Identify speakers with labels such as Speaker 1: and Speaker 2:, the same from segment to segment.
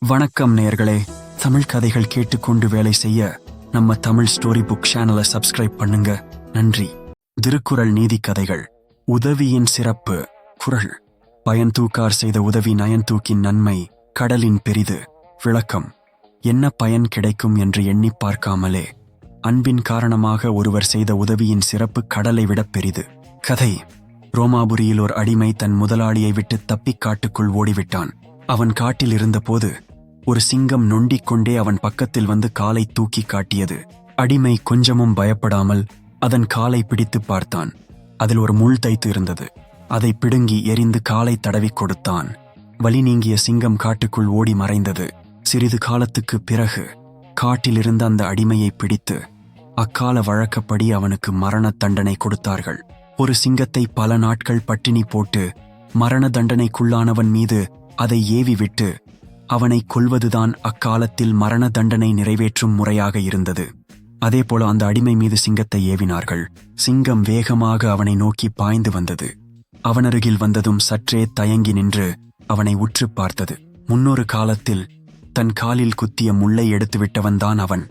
Speaker 1: வணக்கம் நேயர்களே. தமிழ் கதைகள் கேட்டுக்கொண்டு வேலை செய்ய நம்ம தமிழ் ஸ்டோரி புக் சேனலை சப்ஸ்கிரைப் பண்ணுங்க. நன்றி. திருக்குறள் நீதி கதைகள். உதவியின் சிறப்பு. குறள். பயன்தூக்கார் செய்த உதவி நயன்தூக்கின் நன்மை கடலின் பெரிது. விளக்கம். என்ன பயன் கிடைக்கும் என்று எண்ணி பார்க்காமலே அன்பின் காரணமாக ஒருவர் செய்த உதவியின் சிறப்பு கடலை விட பெரிது. கதை. ரோமாபுரியில் ஒரு அடிமை தன் முதலாளியை விட்டு தப்பி காட்டுக்குள் ஓடிவிட்டான். அவன் காட்டில் இருந்தபோது ஒரு சிங்கம் நொண்டிக் கொண்டே அவன் பக்கத்தில் வந்து காலை தூக்கி காட்டியது. அடிமை கொஞ்சமும் பயப்படாமல் அதன் காலை பிடித்து பார்த்தான். அதில் ஒரு முள் தைத்து இருந்தது. அதை பிடுங்கி எரிந்து காலை தடவி கொடுத்தான். வலி நீங்கிய சிங்கம் காட்டுக்குள் ஓடி மறைந்தது. சிறிது காலத்துக்கு பிறகு காட்டிலிருந்த அந்த அடிமையை பிடித்து அக்கால வழக்கப்படி அவனுக்கு மரண தண்டனை கொடுத்தார்கள். ஒரு சிங்கத்தை பல நாட்கள் பட்டினி போட்டு மரண தண்டனைக்குள்ளானவன் மீது அதை ஏவி விட்டு அவனை கொல்வதுதான் அக்காலத்தில் மரண தண்டனை நிறைவேற்றும் முறையாக இருந்தது. அதேபோல அந்த அடிமை மீது சிங்கத்தை ஏவினார்கள். சிங்கம் வேகமாக அவனை நோக்கி பாய்ந்து வந்தது. அவனருகில் வந்ததும் சற்றே தயங்கி நின்று அவனை உற்று பார்த்தது. முன்னொரு காலத்தில் தன் காலில் குத்திய முள்ளை எடுத்துவிட்டவன்தான் அவன்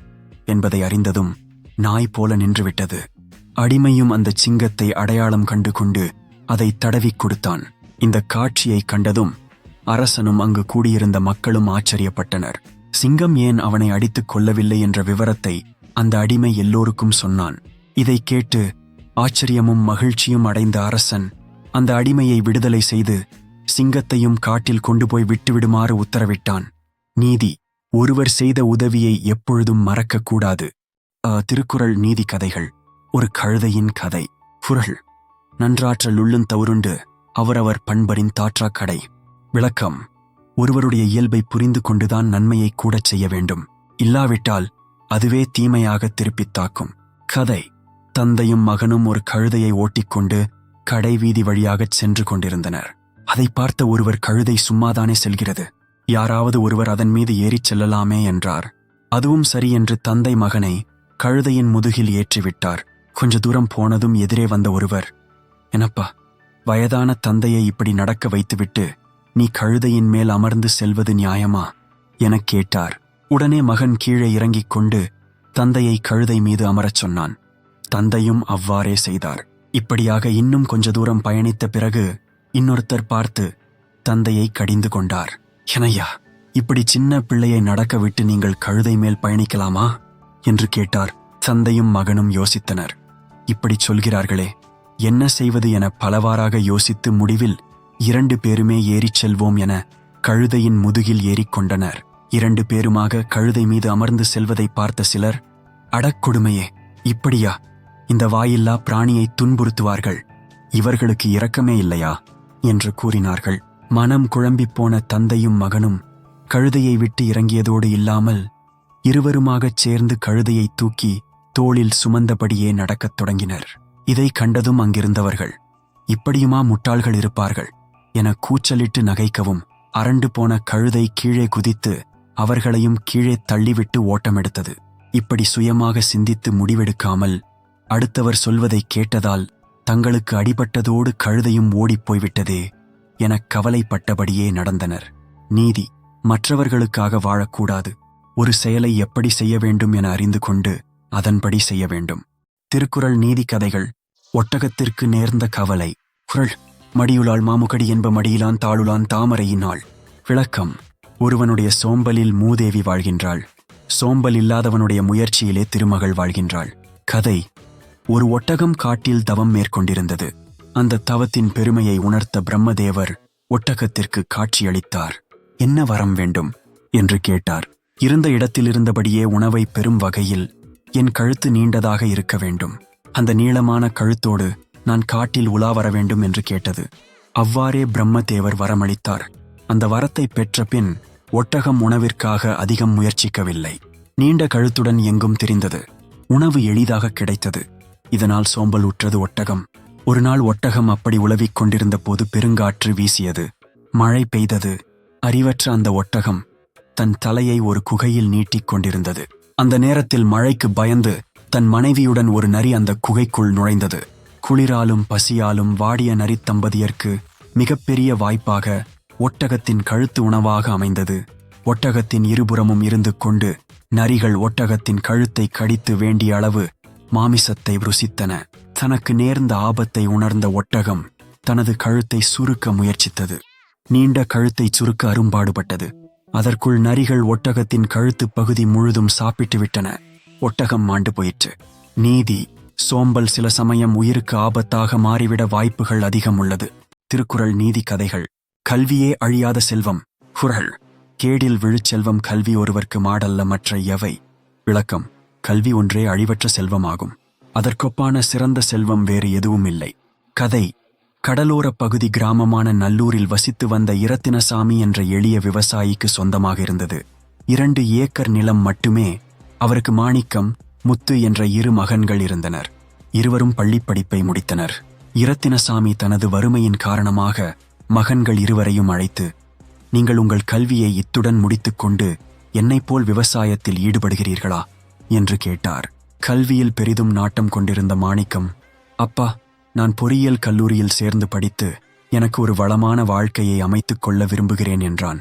Speaker 1: என்பதை அறிந்ததும் நாய் போல நின்றுவிட்டது. அடிமையும் அந்த சிங்கத்தை அடையாளம் கண்டு கொண்டு அதை தடவி கொடுத்தான். இந்த காட்சியை கண்டதும் அரசனும் அங்கு கூடியிருந்த மக்களும் ஆச்சரியப்பட்டனர். சிங்கம் ஏன் அவனை அடித்துக் கொள்ளவில்லை என்ற விவரத்தை அந்த அடிமை எல்லோருக்கும் சொன்னான். இதை கேட்டு ஆச்சரியமும் மகிழ்ச்சியும் அடைந்த அரசன் அந்த அடிமையை விடுதலை செய்து சிங்கத்தையும் காட்டில் கொண்டு போய் விட்டுவிடுமாறு உத்தரவிட்டான். நீதி. ஒருவர் செய்த உதவியை எப்பொழுதும் மறக்கக்கூடாது. திருக்குறள் நீதி கதைகள். ஒரு கழுதையின் கதை. குறள். நன்றாற்றல் உள்ளுந் தவறுண்டு அவரவர் பண்பரின் தாற்றா கடை. விளக்கம். ஒருவருடைய இயல்பை புரிந்து கொண்டுதான் நன்மையை கூடச் செய்ய வேண்டும். இல்லாவிட்டால் அதுவே தீமையாக திருப்பித் தாக்கும். கதை. தந்தையும் மகனும் ஒரு கழுதையை ஓட்டிக்கொண்டு கடை வீதி வழியாகச் சென்று கொண்டிருந்தனர். அதை பார்த்த ஒருவர், கழுதை சும்மாதானே செல்கிறது, யாராவது ஒருவர் அதன் மீது ஏறிச் செல்லலாமே என்றார். அதுவும் சரி என்று தந்தை மகனை கழுதையின் முதுகில் ஏற்றிவிட்டார். கொஞ்ச தூரம் போனதும் எதிரே வந்த ஒருவர், என்னப்பா, வயதான தந்தையை இப்படி நடக்க வைத்துவிட்டு நீ கழுதையின் மேல் அமர்ந்து செல்வது நியாயமா எனக் கேட்டார். உடனே மகன் கீழே இறங்கிக் கொண்டு தந்தையை கழுதை மீது அமரச் சொன்னான். தந்தையும் அவ்வாறே செய்தார். இப்படியாக இன்னும் கொஞ்ச தூரம் பயணித்த பிறகு இன்னொருத்தர் பார்த்து தந்தையை கடிந்து கொண்டார். எனையா, இப்படி சின்ன பிள்ளையை நடக்க விட்டு நீங்கள் கழுதை மேல் பயணிக்கலாமா என்று கேட்டார். தந்தையும் மகனும் யோசித்தனர். இப்படி சொல்கிறார்களே, என்ன செய்வது என பலவாறாக யோசித்து முடிவில் 2 பேருமே ஏறிச் செல்வோம் என கழுதையின் முதுகில் ஏறிக்கொண்டனர். 2 பேருமாக கழுதை மீது அமர்ந்து செல்வதை பார்த்த சிலர், அடக்கொடுமையே, இப்படியா இந்த வாயில்லா பிராணியை துன்புறுத்துவார்கள், இவர்களுக்கு இரக்கமே இல்லையா என்று கூறினார்கள். மனம் குழம்பிப்போன தந்தையும் மகனும் கழுதையை விட்டு இறங்கியதோடு இல்லாமல் இருவருமாகச் சேர்ந்து கழுதையை தூக்கி தோளில் சுமந்தபடியே நடக்கத் தொடங்கினர். இதை கண்டதும் அங்கிருந்தவர்கள், இப்படியுமா முட்டாள்கள் இருப்பார்கள் என கூச்சலிட்டு நகைக்கவும் அரண்டு போன கழுதை கீழே குதித்து அவர்களையும் கீழே தள்ளிவிட்டு ஓட்டமெடுத்தது. இப்படி சுயமாக சிந்தித்து முடிவெடுக்காமல் அடுத்தவர் சொல்வதை கேட்டதால் தங்களுக்கு அடிபட்டதோடு கழுதையும் ஓடிப்போய்விட்டதே என கவலைப்பட்டபடியே நடந்தனர். நீதி. மற்றவர்களுக்காக வாழக்கூடாது. ஒரு செயலை எப்படி செய்ய வேண்டும் என அறிந்து கொண்டு அதன்படி செய்ய வேண்டும். திருக்குறள் நீதி கதைகள். ஒட்டகத்திற்கு நேர்ந்த கவலை. குறள். மடியுளாள் மாமுகடி என்ப மடியிலான் தாளுலான் தாமரையினாள். விளக்கம். ஒருவனுடைய சோம்பலில் மூதேவி வாழ்கின்றாள். சோம்பல் இல்லாதவனுடைய முயற்சியிலே திருமகள் வாழ்கின்றாள். கதை. ஒரு ஒட்டகம் காட்டில் தவம் மேற்கொண்டிருந்தது. அந்த தவத்தின் பெருமையை உணர்த்த பிரம்மதேவர் ஒட்டகத்திற்கு காட்சியளித்தார். என்ன வரம் வேண்டும் என்று கேட்டார். இருந்த இடத்திலிருந்தபடியே உணவை பெறும் வகையில் என் கழுத்து நீண்டதாக இருக்க வேண்டும். அந்த நீளமான கழுத்தோடு நான் காட்டில் உலா வர வேண்டும் என்று கேட்டது. அவ்வாறே பிரம்மதேவர் வரமளித்தார். அந்த வரத்தை பெற்ற பின் ஒட்டகம் உணவிற்காக அதிகம் முயற்சிக்கவில்லை. நீண்ட கழுத்துடன் எங்கும் திரிந்தது. உணவு எளிதாக கிடைத்தது. இதனால் சோம்பல் உற்றது ஒட்டகம். ஒரு நாள் ஒட்டகம் அப்படி உலவிக் கொண்டிருந்த போது பெருங்காற்று வீசியது. மழை பெய்தது. அறிவற்ற அந்த ஒட்டகம் தன் தலையை ஒரு குகையில் நீட்டிக் கொண்டிருந்தது. அந்த நேரத்தில் மழைக்கு பயந்து தன் மனைவியுடன் ஒரு நரி அந்த குகைக்குள் நுழைந்தது. குளிராலும் பசியாலும் வாடிய நரித்தம்பதியர்க்கு மிகப்பெரிய வாய்ப்பாக ஒட்டகத்தின் கழுத்து உணவாக அமைந்தது. ஒட்டகத்தின் இருபுறமும் இருந்து கொண்டு நரிகள் ஒட்டகத்தின் கழுத்தை கடித்து வேண்டிய அளவு மாமிசத்தை ருசித்தன. தனக்கு நேர்ந்த ஆபத்தை உணர்ந்த ஒட்டகம் தனது கழுத்தை சுருக்க முயற்சித்தது. நீண்ட கழுத்தை சுருக்க அரும்பாடுபட்டது. அதற்குள் நரிகள் ஒட்டகத்தின் கழுத்து பகுதி முழுதும் சாப்பிட்டு விட்டன. ஒட்டகம் மாண்டு போயிற்று. நீதி, சோம்பல் சில சமயம் உயிருக்கு ஆபத்தாக மாறிவிட வாய்ப்புகள் அதிகம் உள்ளது. திருக்குறள் நீதி கதைகள். கல்வியே அழியாத செல்வம். குறள். கேடில் விழுச்செல்வம் கல்வி ஒருவர்க்கு மாடல்ல மற்ற எவை. விளக்கம். கல்வி ஒன்றே அழிவற்ற செல்வமாகும். அதற்கொப்பான சிறந்த செல்வம் வேறு எதுவும் இல்லை. கதை. கடலோர பகுதி கிராமமான நல்லூரில் வசித்து வந்த இரத்தினசாமி என்ற எளிய விவசாயிக்கு சொந்தமாக இருந்தது. 2 ஏக்கர் நிலம் மட்டுமே. அவருக்கு மாணிக்கம், முத்து என்ற 2 மகன்கள் இருந்தனர். இருவரும் பள்ளிப்படிப்பை முடித்தனர். இரத்தினசாமி தனது வறுமையின் காரணமாக மகன்கள் இருவரையும் அழைத்து, நீங்கள் உங்கள் கல்வியை இத்துடன் முடித்துக்கொண்டு என்னைப் போல் விவசாயத்தில் ஈடுபடுகிறீர்களா என்று கேட்டார். கல்வியில் பெரிதும் நாட்டம் கொண்டிருந்த மாணிக்கம், அப்பா, நான் பொறியியல் கல்லூரியில் சேர்ந்து படித்து எனக்கு ஒரு வளமான வாழ்க்கையை அமைத்துக் கொள்ள விரும்புகிறேன் என்றான்.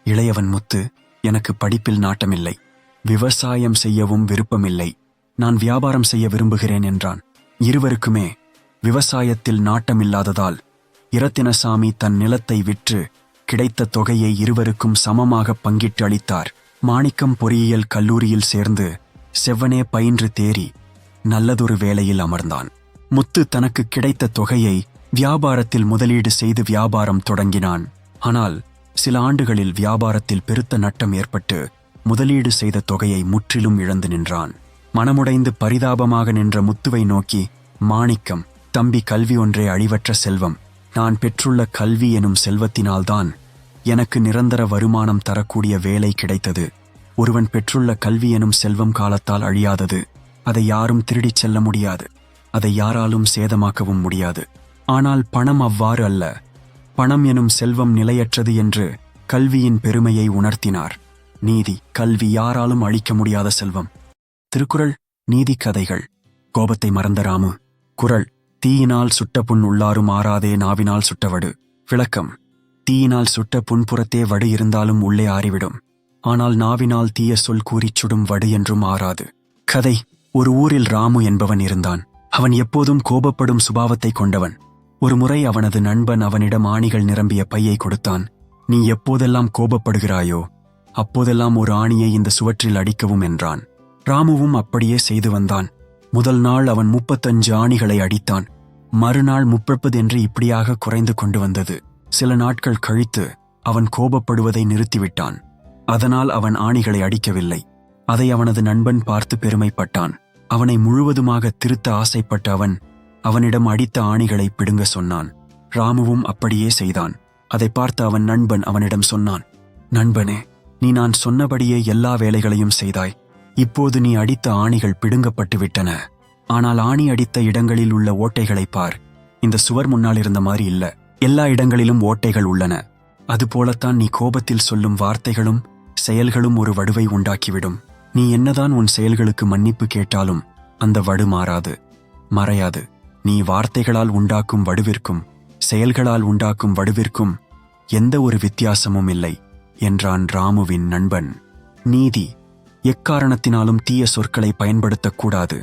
Speaker 1: இளையவன் முத்து, எனக்கு படிப்பில் நாட்டமில்லை, விவசாயம் செய்யவும் விருப்பமில்லை, நான் வியாபாரம் செய்ய விரும்புகிறேன் என்றான். இருவருக்குமே விவசாயத்தில் நாட்டமில்லாததால் இரத்தினசாமி தன் நிலத்தை விற்று கிடைத்த தொகையை இருவருக்கும் சமமாக பங்கிட்டு அளித்தார். மாணிக்கம் பொறியியல் கல்லூரியில் சேர்ந்து செவ்வனே பயின்று தேறி நல்லதொரு வேலையில் அமர்ந்தான். முத்து தனக்கு கிடைத்த தொகையை வியாபாரத்தில் முதலீடு செய்து வியாபாரம் தொடங்கினான். ஆனால் சில ஆண்டுகளில் வியாபாரத்தில் பெருத்த நட்டம் ஏற்பட்டு முதலீடு செய்த தொகையை முற்றிலும் இழந்து நின்றான். மனமுடைந்து பரிதாபமாக நின்ற முத்துவை நோக்கி மாணிக்கம், தம்பி, கல்வி ஒன்றே அழிவற்ற செல்வம். நான் பெற்றுள்ள கல்வி எனும் செல்வத்தினால்தான் எனக்கு நிரந்தர வருமானம் தரக்கூடிய வேலை கிடைத்தது. ஒருவன் பெற்றுள்ள கல்வி எனும் செல்வம் காலத்தால் அழியாதது. அதை யாரும் திருடிச் செல்ல முடியாது. அதை யாராலும் சேதமாக்கவும் முடியாது. ஆனால் பணம் அவ்வாறு அல்ல. பணம் எனும் செல்வம் நிலையற்றது என்று கல்வியின் பெருமையை உணர்த்தினார். நீதி. கல்வி யாராலும் அழிக்க முடியாத செல்வம். திருக்குறள் நீதி கதைகள். கோபத்தை மறந்த ராமு. குறள். தீயினால் சுட்ட புண் உள்ளாரும் ஆறாதே நாவினால் சுட்டவடு. விளக்கம். தீயினால் சுட்ட புண்புறத்தே வடு இருந்தாலும் உள்ளே ஆறிவிடும். ஆனால் நாவினால் தீய சொல் கூறிச் சுடும் வடு என்றும் ஆறாது. கதை. ஒரு ஊரில் ராமு என்பவன் இருந்தான். அவன் எப்போதும் கோபப்படும் சுபாவத்தை கொண்டவன். ஒருமுறை அவனது நண்பன் அவனிடம் ஆணிகள் நிரம்பிய பையை கொடுத்தான். நீ எப்போதெல்லாம் கோபப்படுகிறாயோ அப்போதெல்லாம் ஒரு ஆணியை இந்த சுவற்றில் அடிக்கவும் என்றான். ராமுவும் அப்படியே செய்து வந்தான். முதல் நாள் அவன் 35 ஆணிகளை அடித்தான். மறுநாள் 30 என்று இப்படியாக குறைந்து கொண்டு வந்தது. சில நாட்கள் கழித்து அவன் கோபப்படுவதை நிறுத்திவிட்டான். அதனால் அவன் ஆணிகளை அடிக்கவில்லை. அதை அவனது நண்பன் பார்த்து பெருமைப்பட்டான். அவனை முழுவதுமாக திருத்த ஆசைப்பட்ட அவன் அவனிடம் அடித்த ஆணிகளை பிடுங்க சொன்னான். ராமுவும் அப்படியே செய்தான். அதை பார்த்த அவன் நண்பன் அவனிடம் சொன்னான், நண்பனே, நீ நான் சொன்னபடியே எல்லா வேலைகளையும் செய்தாய். இப்போது நீ அடித்த ஆணிகள் பிடுங்கப்பட்டு விட்டன. ஆனால் ஆணி அடித்த இடங்களில் உள்ள ஓட்டைகளை பார். இந்த சுவர் முன்னால் இருந்த மாதிரி இல்ல. எல்லா இடங்களிலும் ஓட்டைகள் உள்ளன. அதுபோலத்தான் நீ கோபத்தில் சொல்லும் வார்த்தைகளும் செயல்களும் ஒரு வடுவை உண்டாக்கிவிடும். நீ என்னதான் உன் செயல்களுக்கு மன்னிப்பு கேட்டாலும் அந்த வடு மாறாது, மறையாது. நீ வார்த்தைகளால் உண்டாக்கும் வடுவிற்கும் செயல்களால் உண்டாக்கும் வடுவிற்கும் எந்த ஒரு வித்தியாசமும் இல்லை என்றான் ராமுவின் நண்பன். நீதி. எக்காரணத்தினாலும் தீய சொற்களை பயன்படுத்தக்கூடாது.